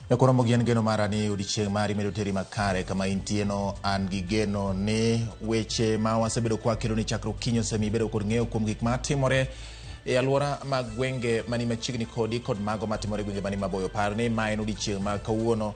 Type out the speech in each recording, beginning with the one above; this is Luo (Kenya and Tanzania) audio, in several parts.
Yakoro mogien geno mara ni odichieng mari medo teri makare kama intieno an gi geno ni weche ma wasebedo kwa kero ni chakro kinyo semi bedo kod ng'eyo kuom gik ma timore e alwora mag gwenge mani machiegni kodi kod mago matimore gwenge mani maboyo. Par ni ma en odichieng ma kawuono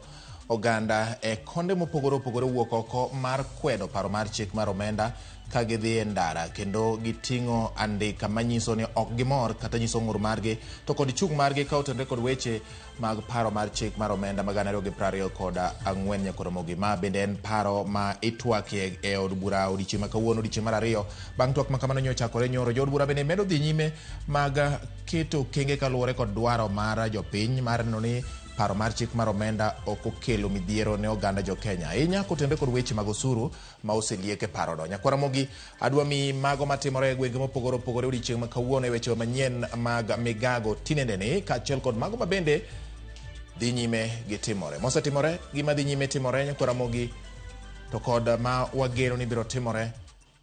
oganda e konde mopogore opogore wuok oko mar kwedo paro mar chik mar omenda ka gidhi e ndara kendo giting'o andika manyiso ni ok gimor kata nyiso ng'ur margi to kod chung margi ka otenore kod weche mag paro mar chik mar omenda ma 2024 nyakoro mogi. Ma bende en paro ma itwaki e od bura odiochieng' ma kawuono odiochieng' mar ariyo bang' twak ma kamano nyochakore nyoro. Jood bura bende medo dhi nyime mag keto okenge kaluwore kod dwaro mar jopiny mar neno ni paro mar chik mar omenda ok okelo midhiero ne oganda jo Kenya ahinya kotenore kod weche mag osuru ma oseliek e paro no. Nyakwara mogi adwa mi mago matimore e gwenge mopogore opogore odiochieng' ma kawuono e weche manyien mag migago tinende ni kaachiel kod mago mabende dhi nyime gi timore mosetimore gima dhi nyime timore nyakwara mogi to kod ma wageno ni biro timore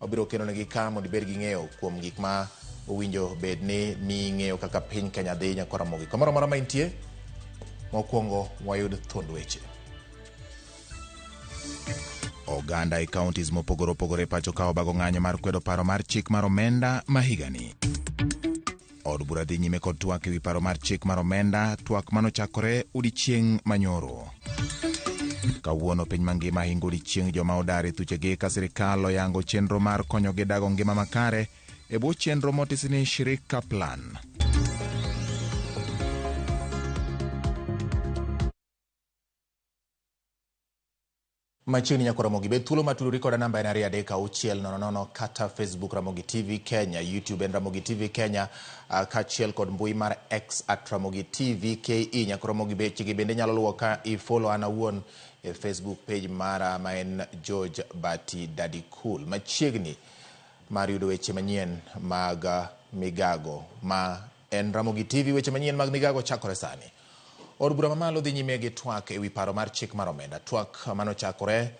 obiro kelo negi ka mondo ibed gi ng'eyo kuom gik ma owinjo bed ni ming'eyo kaka piny Kenya dhi. Nyakwara mogi kamoro amora ma intie mokwongo wayud thuond weche. Oganda e counties mopogore opogore pacho ka obago ng'anyo mar kwedo paro mar chik mar omenda ma higani. Od bura dhi nyime kod twak ewi paro mar chik mar omenda, twak manochakore odiochieng' manyoro. Kawuono piny mangima hingo odiochieng' joma odar e thuchegi ka sirikal oyango chenro mar konyogi dago ngima makare e bwo chenro motis ni Shirika Plan. Machiegni Nyakwara mogi bed thuolo matudori koda namba en 23600 kata Facebook Ramogi TV Kenya, YouTube en Ramogi TV Kenya, kaachiel kod mbui mar X @Ramogi TV KE. Nyakwara mogi bechigi bende nyalo luwo ka i-follow an awuon e Facebook page mara ma en George Bati Daddy Cool. Machiegni mar yudo weche manyien mag migago ma en Ramogi TV, weche manyien mag migago chakore sani. Od bura mamalo dhi nyime gi twak ewi paro mar chik mar omenda, twak manochakore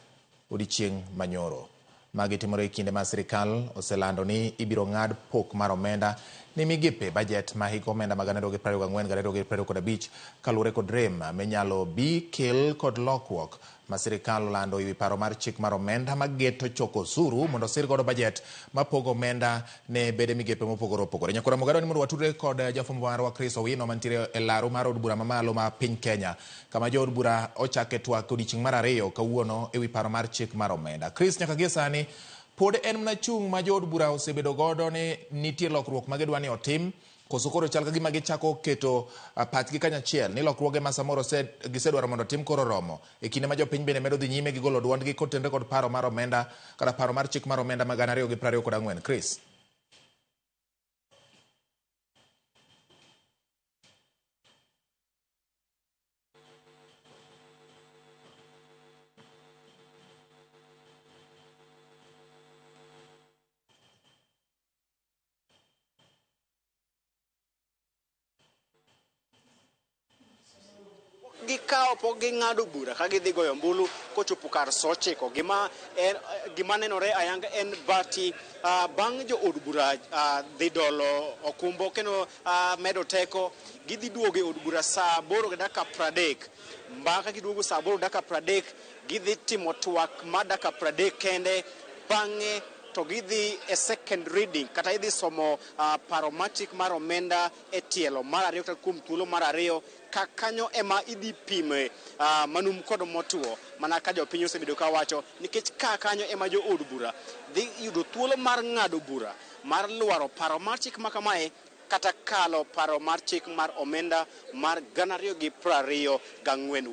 odiochieng' manyoro. Magi timore e kinde ma sirikal oselando ni ibiro ng'ad pok mar omenda ni migepe bajet ma higa omenda mag 2024-2025 kaluwore kod rem minyalo bi kel kod lokruok ma sirikal olando ewi paro mar chik mar omenda mageto choko osuru mondo sir godo bajet ma pogo omenda ne bede migepe mopogore opogore. Nyakwara mogado ni mondo watudre kod jafwambo marwa Chris Owino mantiere e laro mar od bura mamalo ma piny Kenya kama jood bura ochake twak odiochieng' mar ariyo kawuono ewi paro mar chik mar omenda. Chris, nyaka gie sani pod en mana chung ma jood bura osebedo godo ni nitie lokruok ma gidwa ni otim koso koro chal ka gima gichako keto pachgi kanyachiel ni lokruoge ma samoro gisedwaro mondo tim koro romo e kinde ma jopiny bende medo dhi nyime gi golo duondgi kotenore kod paro mar omenda kata paro mar chik mar omenda ma 2024. Chris. Gikawo pok ging'ado bura ka gidhi goyo ombulu kochopo kar saa 9. Gima nenore ayanga en bati bang' jo od bura dhi dolo okumbo kendo medo teko, gidhi duogo e od bura saa 8:30. Mbaka giduogo saa 8:30 gidhi timo twak ma dakika 30 kende, bang'e to gidhi e second reading kata idhi somo paro mar chik mar omenda e tielo mar ariyo kata kuom thuolo mar ariyo ka kanyo ema idhi pime manum kod motuo mana ka jopiny osebedo ka wacho, nikech ka kanyo ema jo od bura dhi yudo thuolo mar ng'ado bura mar lwaro paro mar chik ma kamae kata kalo paro mar chik mar omenda mar 2024.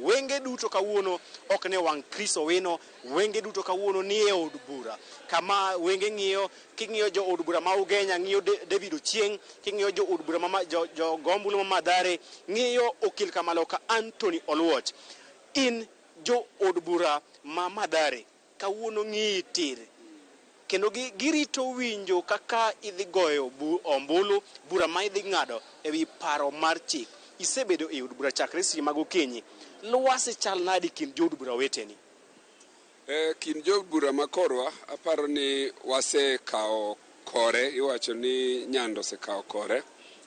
Wenge duto kawuono ok ne wang' Chris Owino, wenge duto kawuono ni e od bura kama wenge ng'iyo. King'iyo jo od bura ma Ugenya ng'iyo David Ochieng', king'iyo jo od bura jo gombulu ma Mathare ng'iyo okil Kamaloka Anthony Oluoch. In jo od bura ma Mathare kawuono ng'iyi tir kendo girito winjo kaka idhi goyo ombulu bura ma idhi ng'ado ewi paro mar chik. Isebedo e od bura chakre seche mag okinyi, lwasi chal nadi kind jo od bura weteni? Kind jo bura makorwa aparo ni wasekawo kore, iwacho ni Nyando osekawo kore,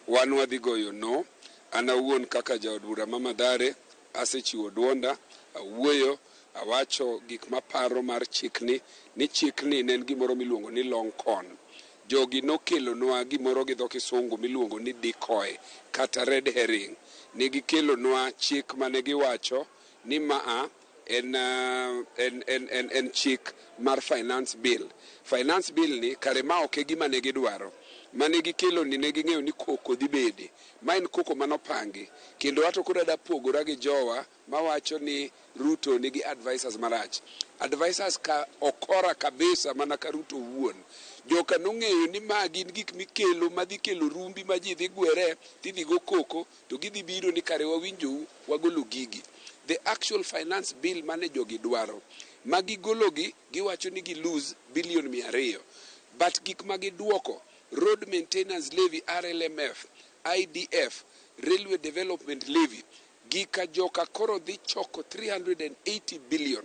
wan wadhi goyo no. An awuon kaka jaod bura ma Mathare asechiwo duonda, awuoyo, awacho gik maparo mar chikni, ni chikni ne en gimoro miluongo ni long con. Jogi nokelonwa gimoro gi dho kisungu miluongo ni decoy kata red herring. Negikelonwa chik mane giwacho ni maa en chik mar finance bill. Finance bill ni kare ma ok e gima ne gidwaro. Mane gikelo ni ne ging'eyo ni koko dhi bede. Ma en koko manopangi. Kendo ato kura da pogora gi jowa mawacho ni Ruto nigi advisors marach. Advisors ka okora kabisa mana ka Ruto wuon. Joka nong'eyo ni ma gin gik mikelo madhi kelo rumbi ma ji dhi gwere, tidhi go koko, to gidhi biro ni kare wawinjou wagolo gigi. The actual finance bill mane jogi dwaro. Magigologi giwacho ni gi lose billion 200. But gik magiduoko, road maintenance levy RLMF, IDF, railway development levy, gika joka koro dhi choko 380 billion.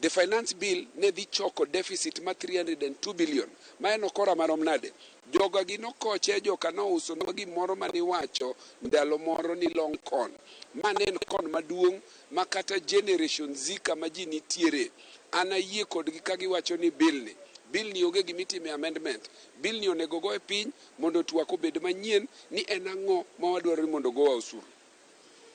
The finance bill ne dhi choko deficit ma 302 billion. Ma en okora marom nade. Joga gi nokoche joka nouso no gimoro mani wacho ndalo moro ni long con. Ma ne en con maduong' ma kata generation Z kama ji nitiere. Ana yie kodgi ka giwacho ni bill ni oge gimitime amendment. Bill ni onego go e piny mondo twak obed manyien ni en ang'o ma wadwaro mondo gowa osuru.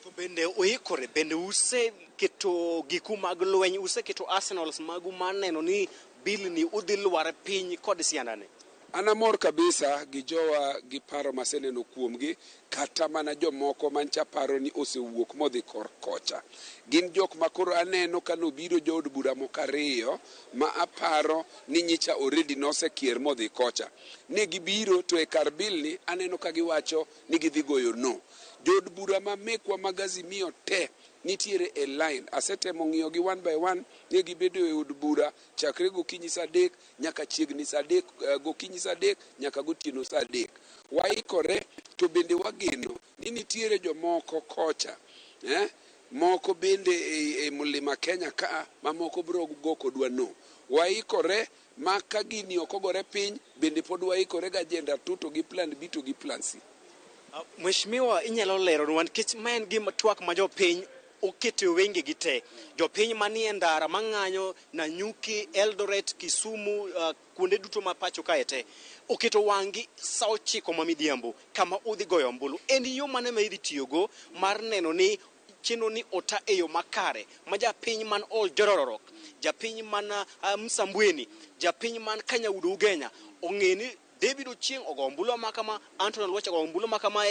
To bende oikore, bende use keto giku mag lweny, use keto arsenals magu maneno ni bill ni udhi lwar piny kod siandane. Anamor kabisa gi jowa gi paro maseneno kuomgi, kata mana jomoko mancha paro ni osewuok modhi kor kocha. Gin jok makoro aneno kanobiro jood bura mokariyo ma aparo ni nyicha already nosekier modhi kocha. Ne gibiro to e kar bill ni aneno kagiwacho ni gidhi goyo no. Jood bura mamekwa magazimio te nitiere e line. Asetemo ng'iyo gi one by one, ne gibedo e od bura chakre gokinyi saa 3 nyaka chiegni saa 3, gokinyi saa 3 nyaka gotieno saa 3. Waikore to bende wageno ni nitiere jomoko kocha, moko bende e Mlima Kenya ka, mamoko bro go kodwa no. Waikore maka gini okogore piny, bende pod waikore ga agenda to gi plan B to gi plan C. Mheshimiwa, inyalo lero nwa nikech ma en gima twak ma jopiny oketo wenge gi te. Jopiny manie ndara mang'anyo Nanyuki, Eldoret, Kisumu, kuonde duto ma pacho kae te oketo wang'i saa 9 mamidhiambo kama udhi goyo ombulu. En yo mane ma idhi tiyogo mar neno ni chenro ni ota e yo makare ma japiny man Ol Jororok, japiny man Msambweni, japiny man Kanyaudo Ugenya ong'e ni David Ochieng ogo ombulu ma kama, Anthony Alwacha ogo ombulu ma kama,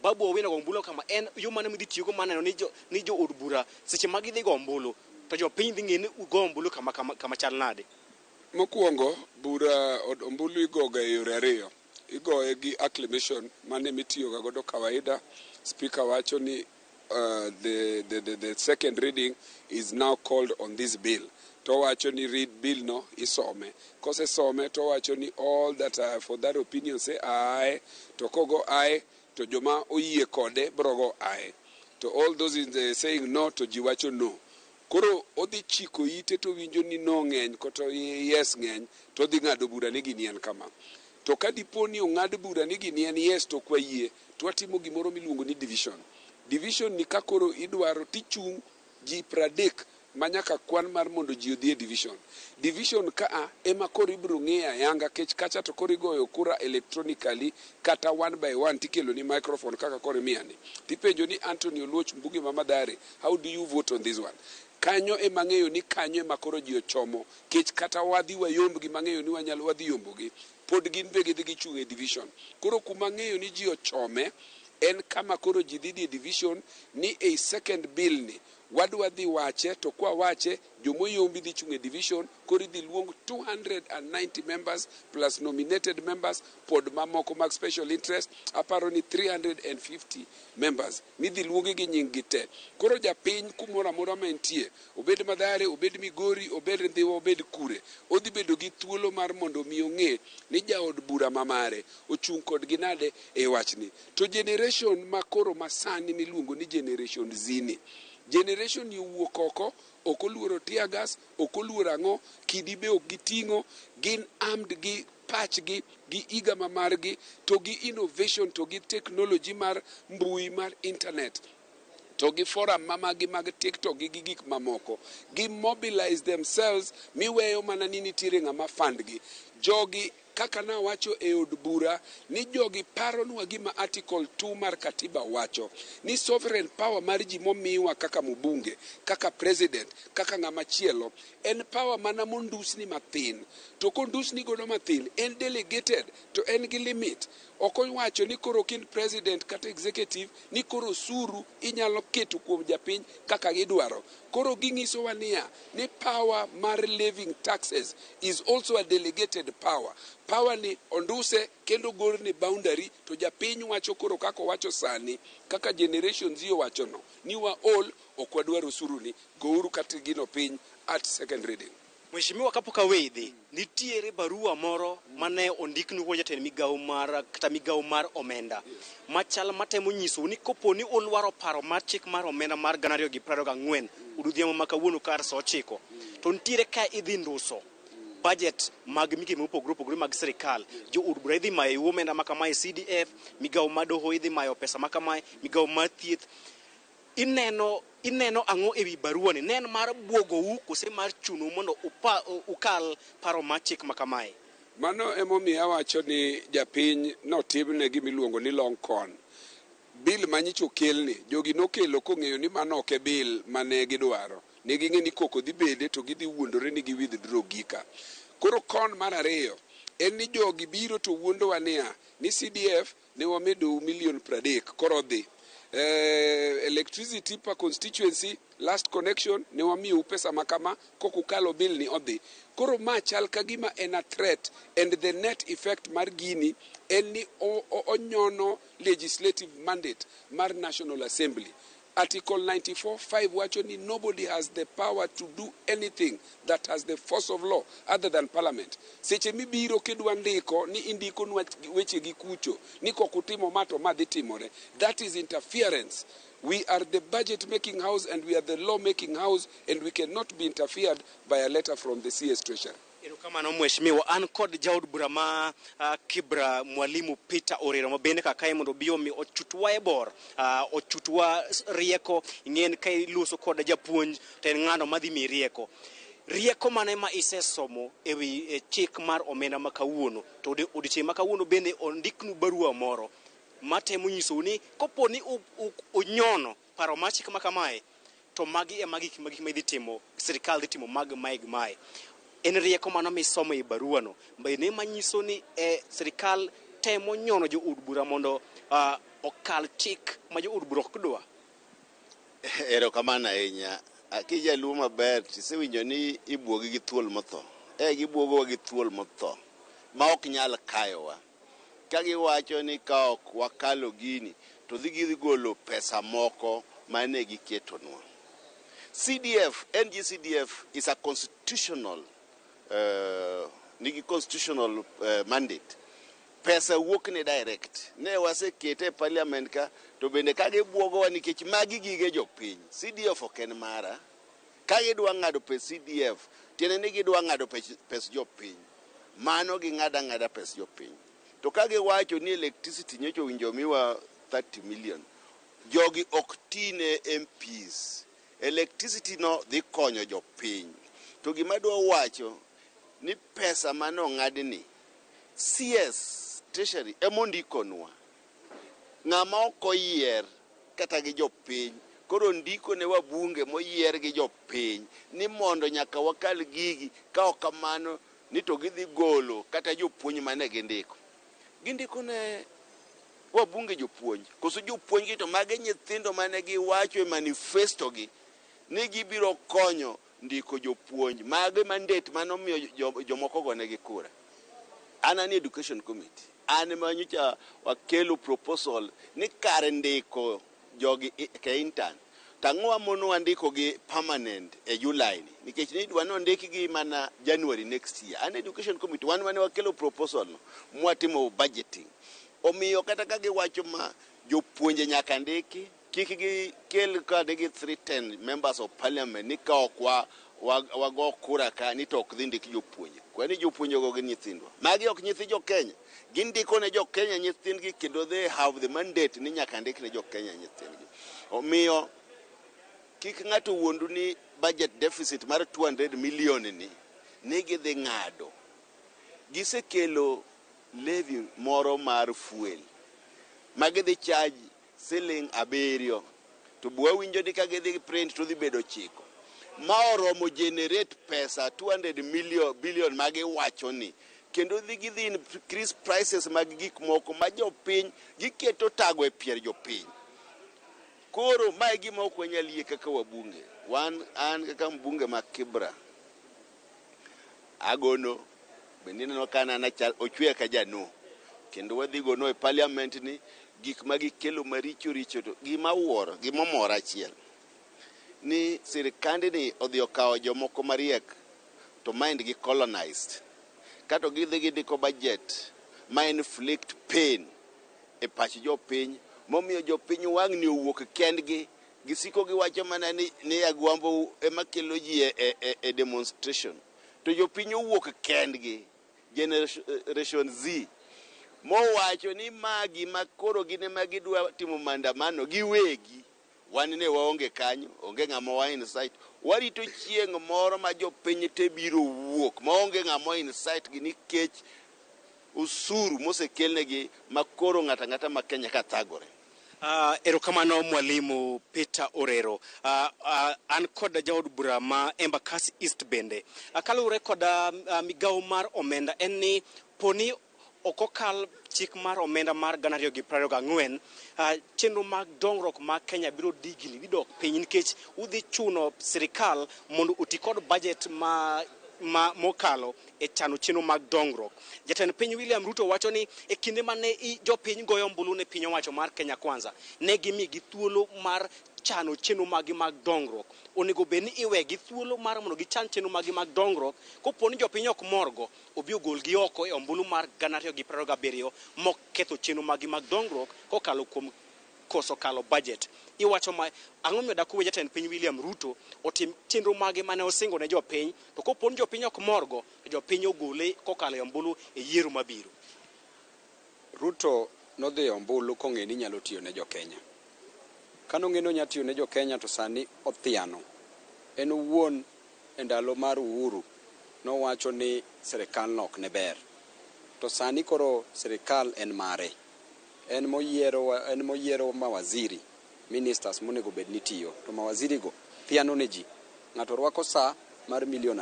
Babu Owino ogo ombulu kama. En yo mane midhi tiyogo maneno ni jo od bura seche ma gidhi go ombulu to jopiny dhi ng'e ni ugo ombulu kama chal nade. Mokuongo, bura od ombulu igoga e yore ariyo. Igoye gi acclamation mane mitiyoga godo kawaida. Speaker wacho ni the second reading is now called on this bill. To wacho ni read bill no isome. Kose some to wacho ni all that are for that opinion say aye. To kogo aye to joma oyie kode brogo aye. To all those in the saying no to jiwacho no. Koro odhi chiko ite to winjo ni no ng'eny koto yes ng'eny to odhi ng'ado bura ni ginien kama. To ka diponi ong'ad bura ni ginien yes to kwa yie to watimo gimoro miluongo ni division. Division ni kakoro idwaro tichung' ji 30 manyaka kwan mar mondo ji odhi e division. Division kaa ema koro ibro ng'eya yanga kech kacha to koro igoyo kura electronically kata one by one tikelo ni microphone kaka koro miyani. Tipenjo ni Anthony Oluoch Mbugi Mamadare, how do you vote on this one? Kanyo ema ng'eyo ni kanyo ema koro ji ochomo. Kech kata wadhi wayombgi mang'eyo ni wanyalo wadhi yombogi. Pod gin be gidhi gichung' e division. Koro kuma ng'eyo ni ji ochome en kama koro ji dhi division ni a second bill ni wadwa dhi wache to kwa wache jomoyombi dhi chung' e division koro dhi luong 290 members plus nominated members pod mamoko mag special interest aparo ni 350 members midhi luongi gi nying gi te. Koro japiny kumoro amora mentie, obed Mathare, obed Migori, obed Ndhiwa, obed kure, odhi bedo gi thuolo mar mondo mi ong'e ni jaod bura mamare ochung' kodgi nade e wachni. To generation makoro masani miluongo ni generation Z. Generation ni wuok oko, ok oluoro tear gas, ok oluoro ang'o, kidi be ok giting'o, gin armed gi pachgi, gi iga mamargi, to gi innovation, to gi technology mar mbui mar internet. to gi forum mamagi mag TikTok gi gik mamoko gi mobilize themselves miweyo mana ni nitiere ng'ama fund gi jogi kaka na wacho e od bura ni jogi paronwa gima article 2 mar katiba wacho ni sovereign power mar ji momiwa kaka mbunge kaka president kaka ng'ama chielo en power mana mondusni mathin to kondusni godo mathin en delegated to en gi limit okowacho ni koro kin president kata executive ni koro suru inyalo keto kuom japiny kaka gidwaro koro ging'iso wa niya ni power mar levying taxes is also a delegated power power ni onduse kendo gor ni boundary to japiny wacho koro kako wacho sani kaka generation zio wacho no ni wa all okwadwaro suru ni gouru kata gino piny at second reading. Mheshimiwa kapok awedhi nitiere barua moro mane ondiknu go jatend migawo mar omenda machal matemo nyiso ni koponi ulwaro paro mar chik mar omenda mar 2024 ududhiamo makawuono kar saa 9 to nitiere ka idhi nduso budget mag migawo mopogore mag sirikal jo od bura idhi mayo omenda makamae CDF migawo madoho idhi mayo pesa makamae migawo mar thieth ineno ang'o ewi barua ni nen mar bwogou kose mar chuno mondo ukal paro mar chik makamae mano emomiyo awacho ni japiny notimne gimiluongo ni long con bill manyicho kelni jogi nokelo kong'eyo ni mano ok e bill mane gidwaro ne ging'e ni koko dhi bede to gidhi wuondore ni gi withdraw gika koro con mar ariyo en ni jogi biro to wuondowa niya ni CDF ne wamedou $30 koro dhi electricity per constituency last connection ne wamiyo pesa makama kokukalo bill ni odhi koro ma chal kagima en a threat and the net effect mar gini en ni onyono legislative mandate mar National Assembly. Article 94(5) wacho ni nobody has the power to do anything that has the force of law other than parliament. Seche mibiro kedwa ndiko ni indiko weche gi kucho ni kokutimo mato madhi timore. That is interference. We are the budget making house and we are the law making house and we cannot be interfered by a letter from the CS Treasury. Erokamano mheshimiwa an kod jaod bura ma Kibra Mwalimu Peter Orero mabende kakae mondo biyo mi ochutwa e bor ochutwa rieko ing'en ka iluso kod japuonj to en ng'ano madhi mi rieko mane ma isesomo ewi chik mar omenda makawuono to odiochieng' makawuono bende ondiknu barua moro matemo nyisou ni koponi unyono paro mar chik makamae to magi idhi timo sirikal dhi timo mae en rieko mano misomo e barua no mbene manyiso ni sirikal temo nyono jo od bura mondo okal chik ma jo od bura okdwa. Erokamano ahinya akijaluo maber tisewinjo ni ibwogi gi thuol motho gibwogowa gi thuol motho ma ok nyal kayowa ka giwacho ni ka ok wakalo gini to dhi golo pesa moko mane giketonwa. NGCDF is a constitutional constitutional mandate. Pesa wuok ne direct. Ne wasekete e parliament ka to bende ka gibwogowa nikech magi gige jopiny. CDF ok en mara. Ka gidwa ng'ado pes CDF, tiende ni gidwa ng'ado pes jopiny. Mano ging'ada pes jopiny. To ka giwacho ni electricity nyocha owinjo miwa 30 million. Jogi ok tine MPs. Electricity no dhi konyo jopiny. To gima dwa wacho ni pesa mano ng'adni CS Treasury emondikonwa ng'ama ok oyier kata gi jopiny koro ndiko ne wabunge moyier gi jopiny ni mondo nyaka wakal gigi ka ok kamano ni to gidhi golo kata jopuonj mane gindiko ne wabunge jopuonj koso jopuonj gi to mage nyithindo mane giwacho e manifesto gi ni gibiro konyo ndiko jopuonj mage mandate manomiyo jomoko gone gi kura. Anani education committee an manyocha wakelo proposal ni kar ndiko jogi ke intern tang'owa mono wandiko gi permanent e July nikech ni dwa no ndiki gi mana January next year. An education committee wan mane wakelo proposal no mwatimo budgeting omiyo kata ka giwacho ma jopuonje nyaka ndiki kik gi kel ka gi 310 members of parliament ni ka ok wago kura ka ni to ok dhi ndiki jopuonje kwani jopuonje go gi nyithindwa magi ok nyithi jo Kenya gindiko ne jo Kenya nyithindgi kendo they have the mandate ni nyaka ndik ne jo Kenya nyithindgi omiyo kik ng'ato wuondu ni budget deficit mar 200 million ni gidhi ng'ado. Gisekelo levy moro mar fuel ma gidhi charge siling 7 to bwa winjo ni ka gidhi print to dhi bedo 9 ma oromo generate pesa 200 billion ma giwacho ni, kendo gidhi increase prices mag gik moko ma jopiny giketo tago e pier jopiny. Koro ma e gima ok wanyal yie kaka wabunge. An kaka mbunge ma Kibra agono bende neno kana na ochwe ka jano, kendo wadhi gono e parliament ni gik ma gikelo maricho richo. To gima mora achiel ni sirikande ni odhi okawo jomoko mariek to mind gi colonized, kato gidhi gidiko budget ma inflict pain e pach jopiny, momiyo jopiny wang' ni owuok kendgi, gisiko giwacho mana ni agwambo ema kelo ji e demonstration, to jopiny owuok kendgi. Generation Z mowacho ni magi makoro gine magidwa timo maandamano giwegi, wan ne waonge kanyo, onge ng'ama wa insight. Warito chieng' moro ma jopiny te biro wuok maonge ng'ama insight gi nikech usuru mosekelnegi makoro ng'ata ma Kenya ka thagore. Erokamano Mwalimu Peter Orero. An kod jaod bura ma Embakasi East bende. Kalure kod migawo mar omenda en ni poni okokal chik mar omenda mar 2024, chenro mag dongruok ma Kenya biro digili dok piny nikech udhi chuno sirikal mondo oti kod budget ma mokalo e chano chenro mag dongruok. Jatend piny William Ruto wacho ni e kinde mane jopiny goyo ombulu ne piny owacho mar Kenya Kwanza, ne gimigi thuolo mar chano chenro mag dongruok. Onego bed ni iwegi thuolo mar mondo gichan chenro mag dongruok. Kopo ni jopiny ok morgo, obi ogolgi oko e ombulu mar 2027 moketho chenro mag dongruok kokalo kuom koso kalo budget. Iwacho ma ang'o miyo dakuwe jatend piny William Ruto otim chenro mage mane osingo ne jopiny, to kopo ni jopiny ok morgo, jopiny ogole kokalo e ombulu e yiero mabiro. Ruto nodhi e ombulu kong'e ni nyalo tiyo ne jokenya. Kanong'e ni onyalo tiyo ne jokenya, to sani othiano. En owuon e ndalo mar Uhuru nowacho ni sirikal nok ne ber. To sani koro sirikal en mare. En moyiero mawaziri, ministers monego bed ni tiyo. To mawaziri go thiano ne ji. Ng'ato rwako sa mar $3 million,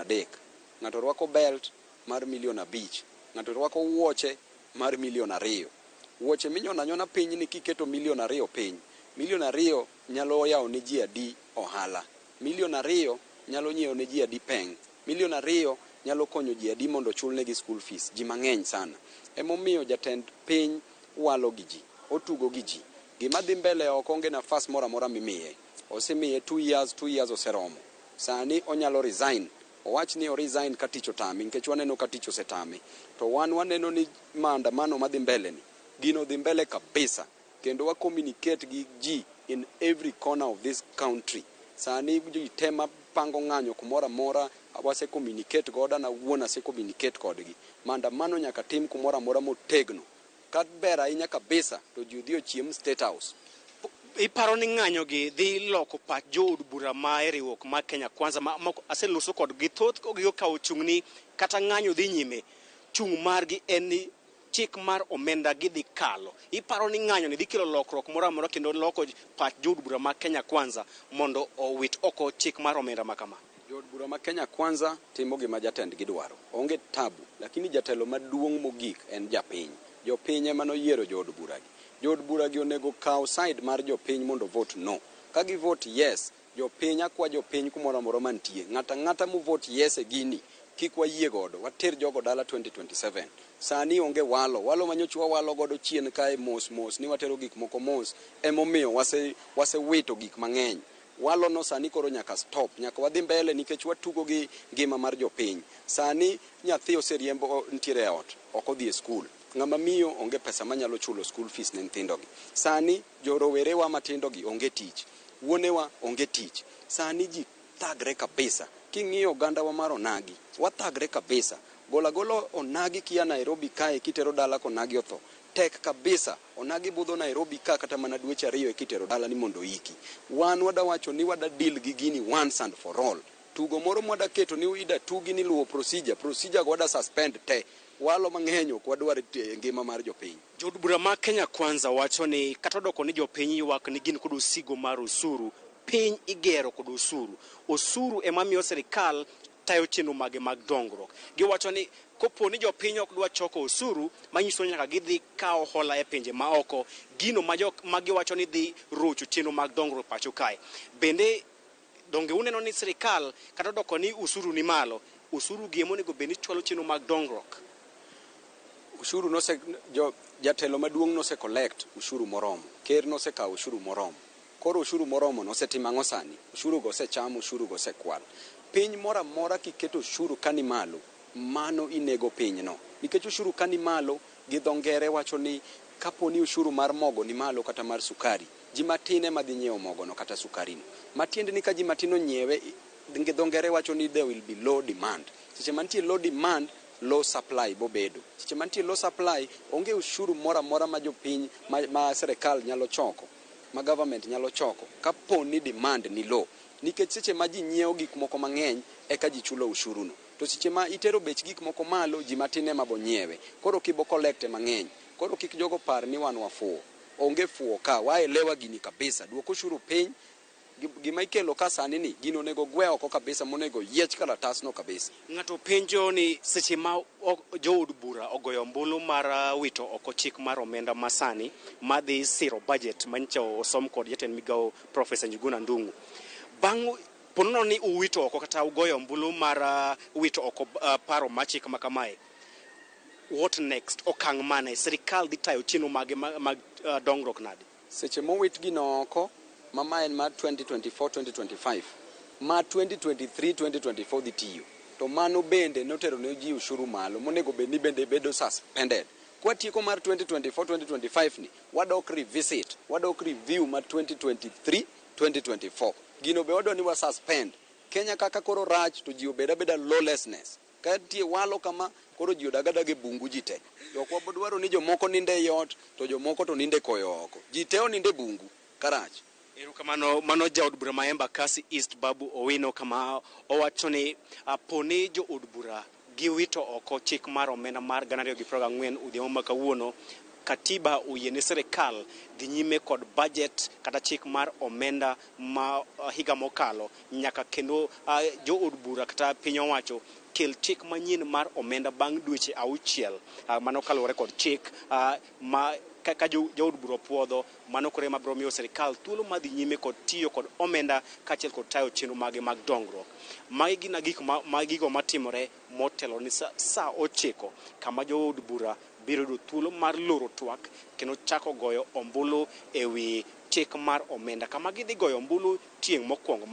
ng'ato rwako belt mar $5 million, ng'ato rwako wuoche mar $2 million. Wuoche minyono anyona piny ni kiketo $2 million piny, $2 million nyalo yawo ne ji adi ohala, $2 million nyalo nyiewo ne ji adi peng, $2 million nyalo konyo ji adi mondo chul negi school fees, ji mang'eny sana. Emomiyo jatend piny walo gi ji, otugo gi ji. Gima dhi mbele ok onge nafas mora mora mimiye. Osemiye 2 years oseromo. Sani onyalo resign. Owach ni o resign ka tich otame, nikech waneno ka tich osetame. To waneno ni maandamano madhi mbele ni gino dhi mbele kabisa, kendo wa communicate gi ji in every corner of this country. Sani ji tema pango ng'anyo kumora mora, wase communicate goda na wuona se communicate kodgi. Maandamano nyaka tim kumora mora motegno. Kat ber ahinya kabisa to ji dhi ochiem State House. Iparo ni ng'anyo gi dhi loko pach jood bura ma riwruok ma Kenya Kwanza ma aseloso kod gi thoth gi okawo chung'ni kata ng'anyo dhi nyime, chung' margi en ni chik mar omenda gi dhi kalo. Iparo ni ng'anyo ni dhi kelo lokruok moro amora kendo loko pach jood bura ma Kenya Kwanza mondo owit oko chik mar omenda ma kama? Jood bura ma Kenya Kwanza timo gima jatend gi dwaro. Onge tabu, lakini jatelo maduong' mogik en japiny. Jopiny ema noyiero jood bura gi. Jood bura gi onego kaw side mar jopiny mondo vote no. Ka gi vote yes, jopiny akwa jopiny kumoro amora mantie. Ng'ata mu vote yes e gini, kik wayie godo, water jogo dala 2027. Sani onge walo manyochwa walo godo chien kae mos ni watero gik moko mos, emomiyo wase wito gik mang'eny. Walo no sani koro nyaka stop, nyaka wadhi mbele nikech watugo gi ngima mar jopiny. Sani nyathi oseriembo ntiere e ot, ok odhi e skul. Ng'ama miyo onge pesa manyalo chulo school fees ne nyithindogi. Sani jorowerewa matindogi onge tich, wuonewa onge tich. Sani ji thagre kabisa. King'iyo oganda wa mar onagi, wathagre kabisa. Golo onagi kia Nairobi kae kitero dala konagi otho. Tek kabisa, onagi budho Nairobi ka kata mana dweche 2 kitero dala ni mondo iki. Wan wada wacho ni wada deal gi gini once and for all. Tugo moro mwada keto ni ida tugi ni luwo procedure go wada suspend te. Walo mang'eny ok wadwar ngima mar jopiny. Jood bura ma Kenya Kwanza wacho ni kata doko ni jopiny ywak ni gin kod osigo mar osuru. Piny igero kod osuru. Osuru ema miyo sirikal tayo chenro mage mag dongruok. Giwacho ni kopo ni jopiny ok dwa choko osuru, manyiso ni nyaka gidhi kawo hola e pinje maoko, gino ma giwacho ni dhi rocho chenro mag dongruok pacho kae. Bende donge uneno ni sirikal kata doko ni usuru ni malo, usuru gi monego bed ni chwalo chenro mag dongruok? Ushuru jatelo maduong' nose collect ushuru moromo. Ker nose kawo ushuru moromo. Koro ushuru moromo nosetim ang'o sani? Ushuru go osecham, ushuru go osekwal. Piny mora mora kiketo ushuru kani malo, mano inego pinyno. Nikech ushuru kani malo, gi dho ngere wacho ni kapo ni ushuru mar mogo ni malo kata mar sukari, ji matine madhi nyiewo mogo no kata sukari no. Matiende ni ka ji matino nyiewe, gi dho ngere wacho ni there will be low demand. Seche mantie low demand, low supply bobedo. Seche mantie low supply, onge ushuru mora mora ma jopiny ma sirikal nyalo choko, ma government nyalo choko, kapo ni demand ni low. Nikech seche ma ji nyiewo gik moko mang'eny eka ji chulo ushuru no. To seche ma itero bech gik moko malo, ji matine mabo nyiewe. Koro kibo collect mang'eny. Koro kik jogo par ni wan wafuo. Onge fuo ka, waelewa gini kabisa. Duoko ushuru piny, gima ikelo ka sani ni, gino nego gwe oko kabisa, monego yiech kalatas no kabisa. Ng'ato penjo ni seche ma jood bura ogoyo ombulu mar wito oko chik mar omenda masani, madhi siro budget manyicha osom kod jatend migao Professor Njuguna Ndung'u. Bang' ponono ni uwito oko kata ugoyo ombulu mar wito oko paro machik makamae, what next? Okang' mane sirikal dhi tayo chenro mag dongruok nade? Seche mowit gino oko, mama en mar 2024-2025, ma 2023-2024 dhi tiyo. To mano bende notero ne ji ushuru malo, monego bende bedo suspended. Kwa tieko mar 2024-2025 ni, wadok revisit, wadok review mar 2023-2024. Gino be odo ni wa suspend. Kenya kaka koro rach to ji obeda lawlessness. Ka tie walo kama koro ji odagadaga bungu ji te. To kwa bodwaro ni jomoko ninde yot, to jomoko to ninde koyo oko. Ji te oninde bungu karach. Erokamano mano jaod bura ma Embakasi East Babu Owino kama owacho ni poni jood bura giwito oko chik mar omenda mar 2024 odhiambo ma kawuono, katiba oyiene sirikal dhi nyime kod budget kata chik mar omenda ma higa mokalo, nyaka kendo jood bura kata piny owacho kel chik manyien mar omenda bang' dweche 6 mano kaluwore kod chik ma ka jood bura puodho, mano kore ma biro miyo sirikal thuolo madhi nyime kod tiyo kod omenda kaachiel kod tayo chenro mage mag dongruok. Magi gin gigo matimore motelo ni sa 9 kama jood bura biro yudo thuolo mar loro twak kendo chako goyo ombulu ewi chik mar omenda. Kama gidhi goyo ombulu tieng' mokwongo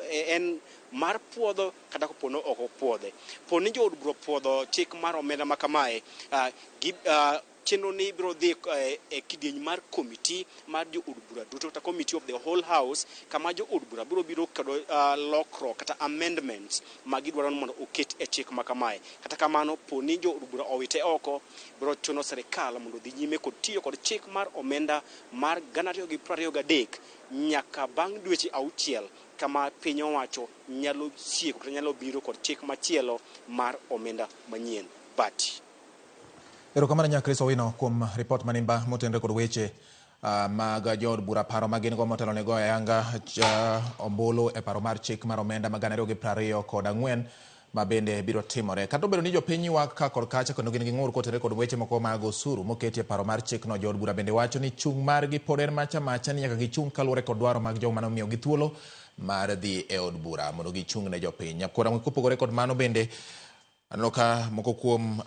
en mar puodho kata kopono ok opuodhe. Poni jood bura puodho chik mar omenda ma kamae, chenro ni biro dhi e kidieny mar komiti mar jood bura duto kata committee of the whole house, kama jood bura biro kod lokruok kata amendments ma gidwaro mondo oket e chik ma kamae. Kata kamano poni jood bura owite oko, biro chuno sirikal mondo dhi nyime kod tiyo kod chik mar omenda mar 2023 nyaka bang' dweche 6 kama piny owacho nyalo sieko kata nyalo biro kod chik machielo mar omenda manyien. Bati Erokamano Nyakris Owino kuom ripot manimba motenre kod weche mag jood bura paro magin go motelo ne go ayanga ombulu e paro mar chik mar omenda ma 2024 ma bende biro timore. Kata obedo ni jopiny ywak ka kod kacha kendo gin gi ng'ur kotenre kod weche moko mag osuru moketie paro mar chik no, jood bura bende wacho ni chung' margi pod en macha ni nyaka gichung' kaluwore kod dwaro mag joma nomiyo gi thuolo mar dhi e od bura mondo gichung' ne jopiny. Nyakura kopogore kod mano bende aneno ka moko kuom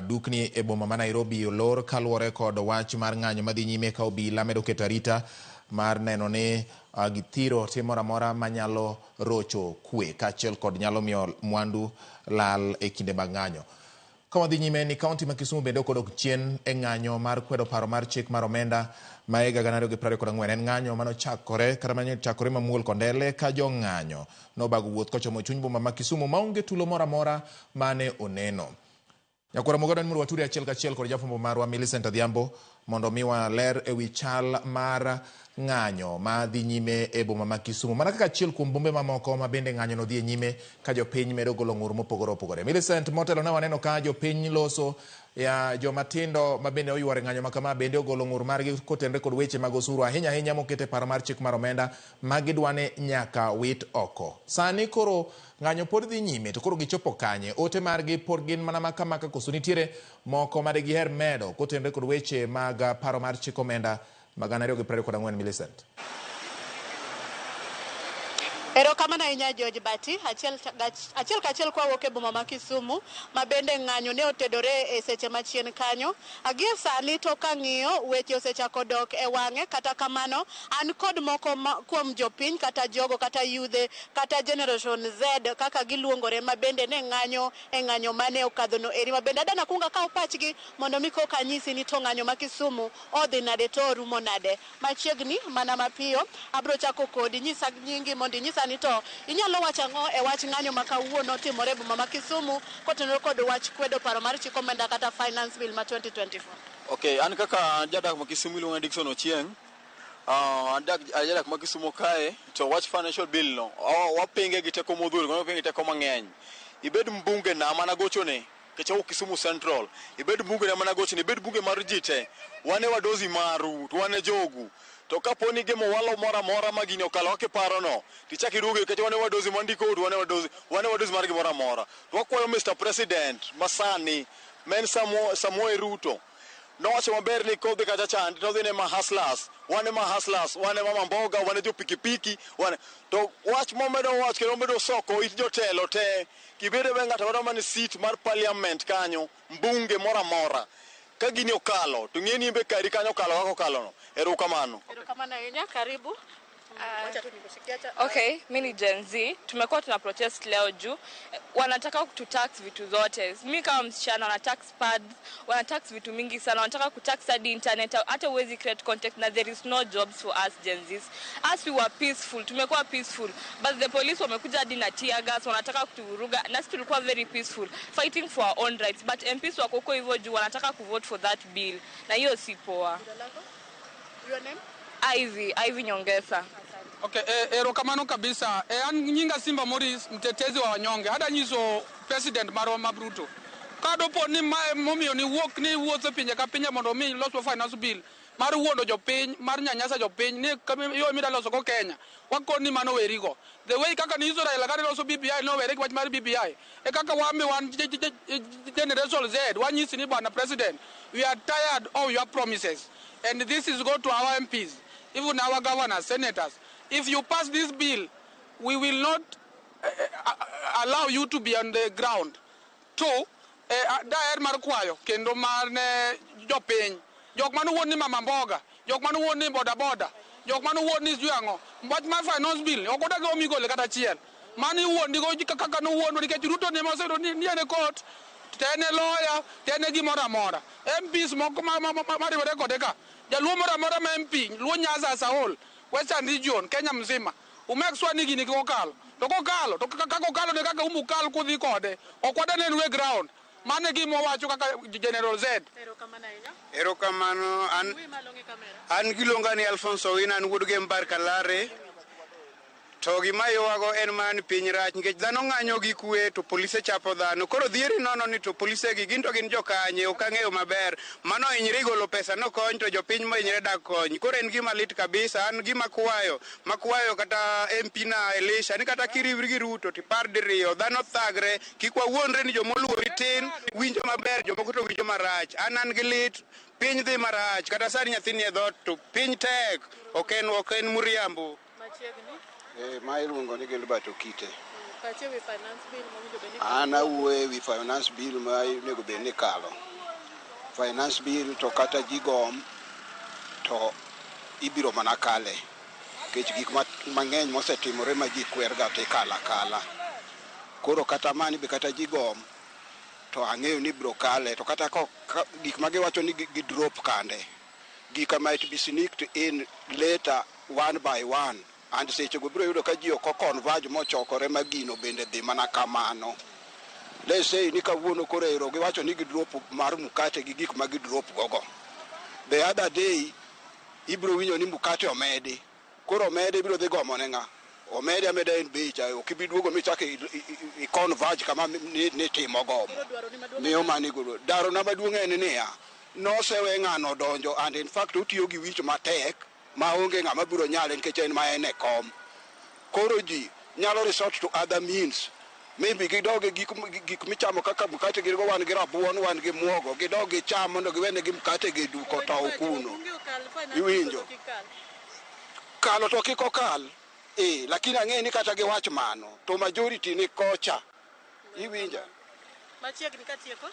dukni e boma ma Nairobi olor kaluwore kod wach mar ng'anyo madhi nyime ka obila medo keto arita mar neno ni githiro timoro amora manyalo rocho kwe kaachiel kod nyalo miyo mwandu lal e kinde mag ng'anyo. Ka wadhi nyime ni kaunti ma Kisumu bende kodok chien e ng'anyo mar kwedo paro mar chik mar omenda ma higa 2024. En ng'anyo manochakore kata manochakore mamuol kondele ka jo ng'anyo nobago wuoth kochomo chuny boma ma Kisumu maonge tulo moro amora mane oneno. Nyakora mogodan muru waturi achiel kachiel kod jafombo marwa Millicent Adhiambo mondo miwa ler ewi chal mar ng'anyo ma dhi nyime e boma ma Kisumu. Mana kaka achiel kuom bombe mamoko ma bende ng'anyo no dhi nyime ka jopiny medo golo ng'ur mopogore opogore. Millicent, motelo ne waneno ka jopiny loso ya jomatindo ma bende oyuare ng'anyo makama bende ogolo ng'ur margi kotenre kod weche mag osuru ahinya mokete paro mar chik mar omenda ma gidwane nyaka wit oko. Sani koro ng'anyo pod dhi nyime to koro gichopo kanye? Ote margi pod gin mana makama ka koso nitiere moko ma digiher medo kotenre kod weche mag paro mar chik omenda magana 224 Millicent. Erokamano ahinya George Bati, achiel kachiel kwa wuok e boma ma Kisumu ma bende ng'anyo ne otedore e seche machien kanyo. Agie sani to kang'iyo weche osechako dok e wang'e, kata kamano an kod moko kuom jopiny kata jogo kata yudhe kata Generation Z kaka giluongore ma bende ne ng'anyo e ng'anyo mane okadho no eri ma bende adana kunga kawo pachgi mondo mi koka anyisi ni to ng'anyo ma Kisumu odhi nade to orumo nade. Machiegni mana mapiyo abro chako kodi nyisa nyingi mondo nyisa ni to inyalo wacho ang'o e wach ng'anyo ma kawuono timore boma ma Kisumu kotenore kod wach kwedo paro mar chik omenda kata finance bill ma 2024. Okay, an kaka jadak ma Kisumu iluonga Dickson Ochieng. Jadak ma Kisumu kae to wach financial bill no wapinge gi teko modhuro, wapinge gi teko mang'eny. Ibed mbunge na mana gochone kecho Kisumu Central, ibed mbunge na mana gochone, ibed bunge mar jite. Wane wadozi maru, wane jogu. To kaponi gemo walo mora ma gini okalo ke paro no, tichaki ruge kecho wane wadozi mandiko wane wadozi mar gimora mora. To wakwayo Mr President masani men Samuel Ruto nowacho maber ni kodhi kacha chand to dhi ne ma hustlers, wane mama mboga, wane jo pikipiki, wane to wach momedo wach kendo medo soko it jotelo te kibede be ng'ato man seat mar parliament kanyo mbunge mora ka gini okalo to ng'eni be kari kanyo kalo kako kalo no. Erokamano ahinya, karibu. Okay, mimi Gen Z tumekuwa tuna protest leo juu wanataka kututax vitu zote. Mimi kama msichana wana tax pads, wana tax vitu mingi sana, wanataka kutax hadi internet, hata uwezi create content na there is no jobs for us Gen Zs. As we were peaceful, tumekuwa peaceful, but the police wamekuja hadi na tear gas, wanataka kuturuga, na sisi tulikuwa very peaceful fighting for our own rights, but MPs wako huko hivyo juu wanataka kuvote for that bill, na hiyo si poa. Your name? Ivy Nyongesa. Okay, erokamano kabisa. An nyinga Simba Morris, mtetezi wa wanyonge. Hada nyiso President Marwa Mabruto. Kado po ni momiyo ni wuotho pinje ka pinje mondo mi loso finance bill mar wuondo jopiny, mar nyanyasa jopiny ni yo mida loso go Kenya. Wakoni mano werigo. The way kaka ni Israel kaka loso BBI no weri wach mar BBI. E kaka wame wan Generation Z wanyisi ni bwana President, we are tired of your promises and this is go to our MPs, even our governors, senators. If you pass this bill, we will not allow you to be on the ground. Two, daer mar kwayo kendo mar ne jopiny. Jok manu won ni mama mboga, jok manu won ni boda, jok manu won ni juango. But my finance bill, okoda go mi gole kata chiel. Mani won digo kaka no won nikech Ruto ne mosero ni ene court. Tene lawyer, tene gimora mora. MPs moko mariwore kode ka. Jaluo mora ma MP, luo Nyanza Saol. Western region, Kenya mzima. Umek swani gini kokalo. To kokalo ne kaka umukal kudhi kode. Okwada ne nwe ground. Mane gimo wacho kaka General Z. Erokamano an gilonga ni Alfonso Wina an wuod Gembar Kalare. To gima yowago en man piny rach nikech dhano ng'anyo gi kwe to polise chapo dhano. Koro dhieri nono ni to polise gi gin to gin jokanye ok ang'eyo maber. Mano hinyre golo pesa no kony to jopiny mo hinyre dak kony. Koro en gima lit kabisa. An gima makwayo kata MP na Elisha ni kata kiriwri gi Ruto tipar diriyo dhano thagre kik wawuondre ni jomoluori tin winjo maber jomoko to winjo marach. An gi lit piny dhi marach kata sani nyathini e dhot to piny tek ok en muriambo. Ma iluongo ni Gilbert Okite. Kache wi finance bill ma winjo beni. An awuoyo wi finance bill ma nego bed ni kalo. Finance bill to kata jigom to ibiro mana kale. Kech gik mang'eny mosetimore ma ji kwerga te kala. Koro kata mani be kata jigom to ang'eyo ni biro kale to kata gik ma giwacho ni gi drop kande. Gik might be sneaked in later one by one. And seche go biro yudo ka ji ok converge mochokore magino bende dhi mana kamano. let's say ni kawuono korero giwacho ni gidrop mar mkate gi gik ma gidrop gogo. The other day ibro winjo ni mkate omedi. Koro omedi ibro dhi gomo ne nga. Omedi ameda en becha okibiduogo michake I converge kama ni timo gomo. Miyo mani guru. Daro na maduong' en niya. No sewe ng'ano donjo and in fact otiyo gi wich matek ma onge ng'ama biro nyale nikech en ma en e kom. Koro ji nyalo resort to other means. Maybe gidoge gik michamo kaka mkate gi wan gi rabuon wan gi muogo gidoge cham mondo giwene gi mkate gi duko to okuno. Iwinjo. Kalo to kiko kal. Lakini ang'e ni kata gi wach mano to majority ni kocha. Iwinja. Machiegni katieko?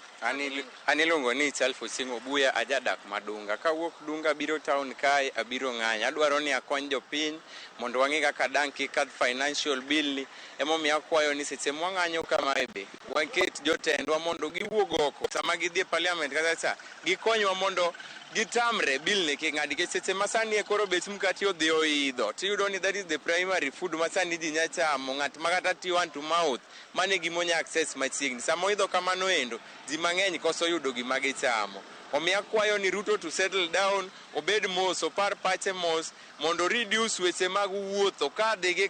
Aniluongo ni Chalfo Singo Buya ajadak Madunga. Kawuok Dunga biro town kae abiro ng'any. Adwaro ni akony jopiny mondo wang'e kaka dang' kik kadh financial bill ni. Emomiyo akwayo ni seche mwang'anyo kamae be waket jotendwa mondo giwuog oko sama gidhi e parliament kata cha gikonywa mondo gitamre bill ni king'adi nikech seche masani e koro bech mkate odhi oidho. Tiyudo ni that is the primary food masani ji nya chamo ng'at makata tiyo hand to mouth mane gimonya access machiegni. Sama oidho kamano endo ji mang'eny koso yudo gima gichamo. Omiyo akwayo ni Ruto to settle down obed mos opar pache mos mondo reduce weche mag wuotho kadege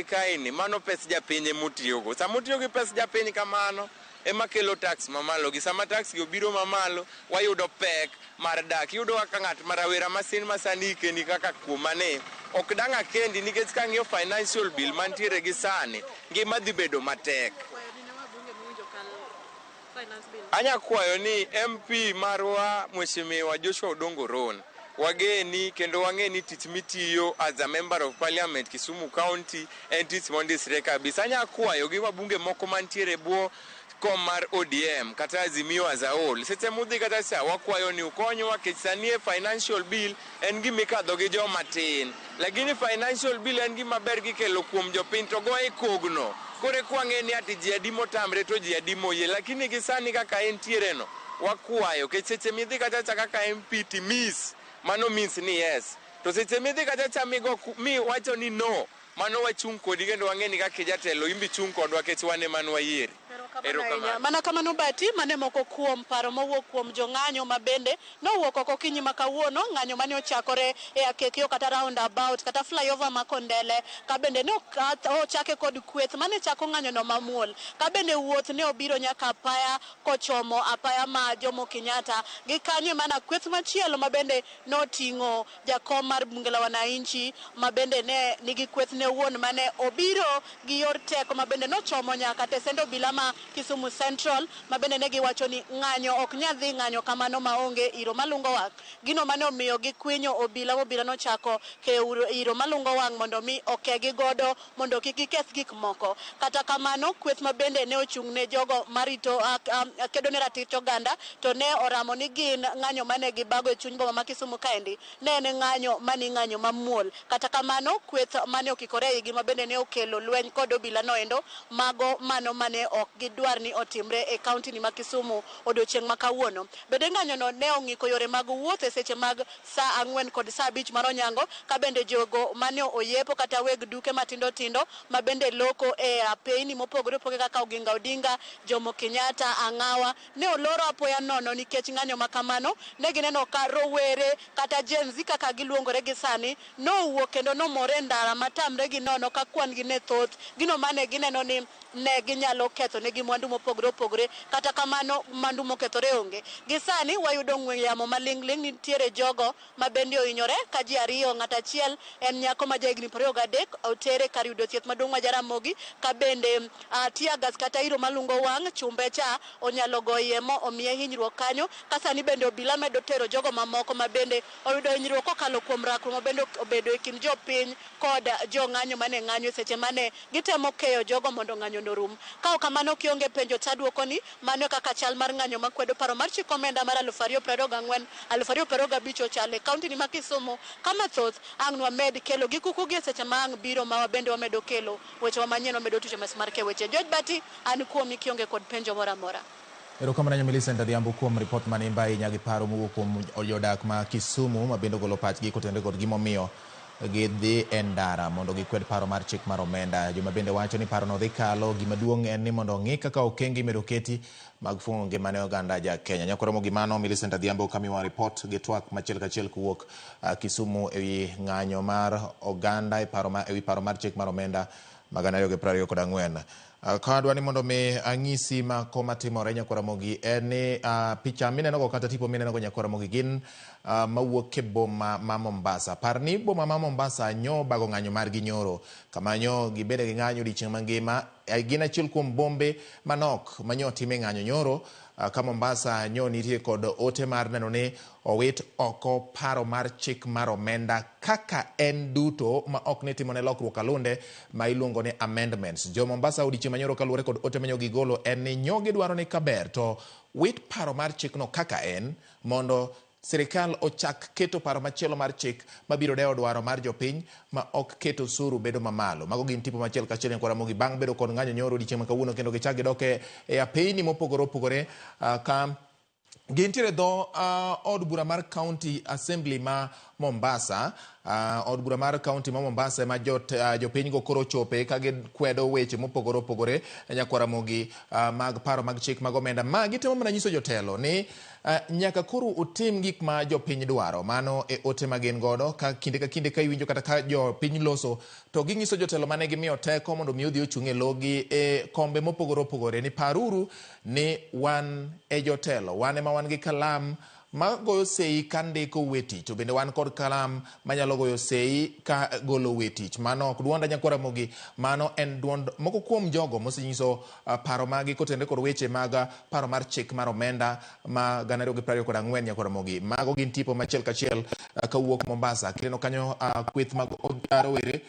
kaeni mano pes japiny motiyogo. Sama otiyo gi pes japiny kamano ema kelo tax mamalo gi sama tax gi obiro mamalo wayudo pek mar dak. Yudo kaka ng'at marawera masin masani keni kaka kumane ok danga kendi nikech kang'iyo financial bill mantiere gi sani ngima dhi bedo matek. Anya kwayo ni MP marwa Mheshimiwa Joshua Odongo Ron wageni kendo wang'eni tich mitiyo as a member of parliament Kisumu County en tich mondisre kabisa. Anya kwayo gi wabunge moko mantiere buo kom mar ODM kata Azimio as a whole seche mudhi kata cha wakwayo ni ukonywa kech sani e financial bill en gima ikadho gi joma tin lakini financial bill en gima ber gikelo kuom jopiny to go e kogno kore kwang'e ni ati ji adi motamre to ji adi moyie lakini gisani kaka entiere no wakwayo kech seche midhi kata cha kaka MP timis mano means ni yes to seche midhi kata cha mi wacho ni no mano wachung' kodi kendo wang'eni kaka jatelo imbi chung' kodwa kech wane man wayieri. Mana kamano bati mane moko kuom paro mowuok kuom jong'anyo mabende nowuok oko kinyi makawuono ng'anyo mane ochakore e Akekio kata roundabout kata flyover makondele kabende ne ochake kod kweth mane chako ng'anyo no mamuol kabende wuoth ne obiro nyaka apaya kochomo apaya ma Jomo Kenyatta gi kanyo mana kweth machielo mabende noting'o jakom mar bunge la wananchi mabende ne nigi kweth ne wuon mane obiro gi yor teko mabende nochomo nyaka tesendo bilama Kisumu Central mabende ne giwacho ni ng'anyo ok nyadhi ng'anyo kamano maonge iro malungo wang' gino mane omiyo gikwinyo obila nochako ke iro malungo wang' mondo mi okegi godo mondo kik giketh gik moko kata kamano kweth mabende ne ochung' ne jogo marito kedo ne ratich oganda to ne oramo ni gin ng'anyo mane gibago e chuny boma ma Kisumu kaendi ne en ng'anyo mamuol kata kamano kweth mane okikore igi mabende ne okelo lweny kod obila no endo mago mano mane ok gidwar ni otimre e kaunti ni ma Kisumu odiochieng' makawuono bende ng'anyo no ne ong'iko yore mag wuoth e seche mag saa 4 kod saa 5 mar onyango ka bende jogo mane oyepo kata weg duke matindo mabende loko e apeyni mopogore opogore kaka Oginga Odinga Jomo Kenyatta Ang'awa ne oloro apoya nono nikech ng'anyo makamano ne gineno ka rowere kata Gen Z kaka giluongore gi sani nowuok kendo nomore ndara matamre gi nono ka kwan gi ne thoth gino mane gineno ni ne ginyalo ketho ne gi mwandu mopogore opogore kata kamano mwandu mokethore onge gisani wayudo ng'we yamo maling'ling nitiere jogo mabende ohinyore ka ji ariyo ng'at achiel en nyako ma jahigni 23 otere kar yudo thieth maduong' ma Jaramogi ka bende tiagas kata iro malungo wang' chumbe cha onyalo goye mo omiye hinyruok kanyo ka sani bende obila medo tero jogo mamoko mabende oyudo hinyruok kokalo kuom rakruok mabende obedo e kind jopiny kod jong'anyo mane ng'anyo seche mane gitemo keyo jogo mondo ng'anyo norum ka kamano kionge penjo taduoko ni mano kaka chal mar ng'anyo makwedo paro mar chik omenda mar 2024 2025 ochale kaunti ni ma Kisumu kama thoth ang' wamed kelo gi kuku gi seche ma ang' biro ma wabende wamedo kelo weche manyien wamedo tucho mas mar ke weche George Bati an kuomi kionge kod penjo mora mora. Erokamano Millicent Adhiambo kuom report mane mbai nyagi paro mowuok kuom jodak ma Kisumu mabende golo pachgi kotende kod gimomiyo gidhi e ndara mondo gikwed paro mar chik mar omenda. Joma bende wacho ni parono dhi kalo. Gima duong' en ni mondo ong'i kaka okenge imedo keti mag fungo ngimane oganda ja Kenya. Nyakoromo gimano, Millicent Adhiambo kamiwa report gi twak machiel kachiel kuwuok Kisumu ewi ng'anyo mar oganda ewi paro mar chik mar omenda mag 2024. Kadwa ni mondo mi ang'isi ma koma timore Nyakoromogi en ni picha minenogo kata tipo minenogo Nyakoromogi gin mawuok e boma ma Mombasa. Par ni boma ma Mombasa nyo bago ng'anyo margi nyoro. Kama nyo gibede gi ng'anyo odiochieng' mangima. Gin achiel kuom bombe manok ma nyo time ng'anyo nyoro. Ka Mombasa nyo nitie kod ote mar neno ni owit oko paro mar chik mar omenda kaka en duto ma ok ni timone lokruok alunde ma iluongo ni amendments. Jo Mombasa odiochieng' manyoro kaluwore kod ote manyo gigolo en ni nyo gidwaro ni kaber to wit paro mar chik no kaka en mondo sirikal ochak keto paro machielo mar chik mabiro dewo dwaro mar jopiny ma ok keto osuru bedo mamalo. Mago gin tipo machiel kachiel Nyakoromogi bang' bedo kod ng'anyo nyoro odiochieng' ma kawuono kendo gichak gidok e apeyni mopogore opogore ka gintiere dho od bura mar County Assembly ma Mombasa. Od bura mar County ma Mombasa ma jopiny go koro chope ka gikwedo weche mopogore opogore Nyakoromogi mag paro mag chik mag omenda ma gitemo mana nyiso jotelo ni nyaka koro otim gik ma jopiny dwaro. Mano e ote ma gin godo ka kinde ka iwinjo kata ka jopiny loso to ginyiso jotelo mane gimiyo teko mondo mi odhi ochung' e logi e kombe mopogore opogore ni paruru ni wan e jotelo, wan ema wan gi kalam ma goyo sei ka ndiko wetich, to bende wan kod kalam manyalo goyo sei ka golo wetich. Mano ok duonda Nyakoromogi, mano en duond moko kuom jogo mosenyiso paro magi kotende kod weche mag paro mar chik mar omenda ma 2024 Nyakoromogi. Mago gin tipo machiel kachiel kawuok Mombasa. Kendo kanyo kweth mag rowere